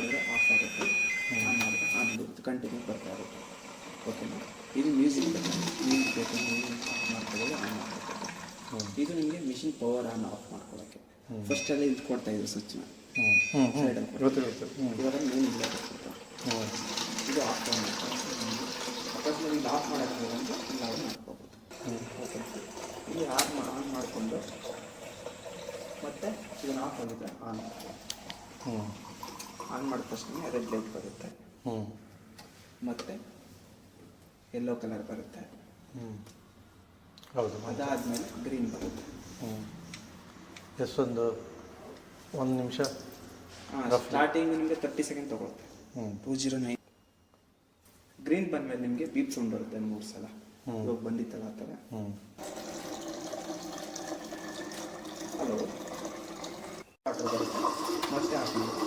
ಮಾಡಿದ್ರೆ ಆಫ್ ಆಗುತ್ತೆ, ಆನ್ ಮಾಡಿದ್ರೆ ಆನ್ ಆಗುತ್ತೆ, ಕಂಟಿನ್ಯೂ ಬರ್ತಾ ಇರುತ್ತೆ. ಓಕೆನಾ? ಇದು ಮ್ಯೂಸಿಕ್ ಬೇಕು ಮ್ಯೂಸಿಕ್ ಆಫ್ ಮಾಡ್ಕೊಳ್ಳೋದು, ಆನ್ ಮಾಡ್ಕೊಬೇಕು. ಇದು ನಿಮಗೆ ಮಿಷಿನ್ ಪವರ್ ಆನ್ ಆಫ್ ಮಾಡ್ಕೊಳ್ಳೋಕ್ಕೆ. ಫಸ್ಟಲ್ಲಿ ಇದು ಕೊಡ್ತಾ ಇದ್ರು ಸ್ವಿಚ್ನ ಸೈಡಲ್ಲಿ ಇವಾಗ ಮೇನ್ ಇಲ್ಲ ಕೊಡ್ತಾರೆ. ಇದು ಆಫ್ ಆನ್ ಮಾಡ್ತಾರೆ. ಅಕಸ್ಮಾತ್ ಇದು ಆಫ್ ಮಾಡೋಕ್ಕೆ ಅಂತ ಇಲ್ಲ ಆನ್ ಮಾಡ್ಕೋಬೋದು. ಓಕೆ, ಇಲ್ಲಿ ಆನ್ ಮಾಡಿಕೊಂಡು ಮತ್ತೆ ಇದನ್ನು ಆಫ್ ಆಗಿದ್ರೆ ಆನ್ ಮಾಡಿದ ತಕ್ಷಣ ರೆಡ್ ಲೈಟ್ ಬರುತ್ತೆ, ಮತ್ತು ಯೆಲ್ಲೋ ಕಲರ್ ಬರುತ್ತೆ. ಹೌದು. ಅದಾದಮೇಲೆ ಗ್ರೀನ್ ಬರುತ್ತೆ. ಎಷ್ಟೊಂದು 1 ನಿಮಿಷ ಸ್ಟಾರ್ಟಿಂಗ್ ನಿಮಗೆ 30 ಸೆಕೆಂಡ್ ತೊಗೊಳುತ್ತೆ. 209 ಗ್ರೀನ್ ಬಂದಮೇಲೆ ನಿಮಗೆ ಬೀಪ್ ಸೌಂಡ್ ಬರುತ್ತೆ 3 ಸಲ. ಇವಾಗ ಬಂದಿತ್ತಲ್ಲ ಆ ಥರ. ಹಲೋ ವಾಟರ್ ಬರುತ್ತೆ, ಮತ್ತೆ ಆಫ್ ಮಾಡುತ್ತೆ.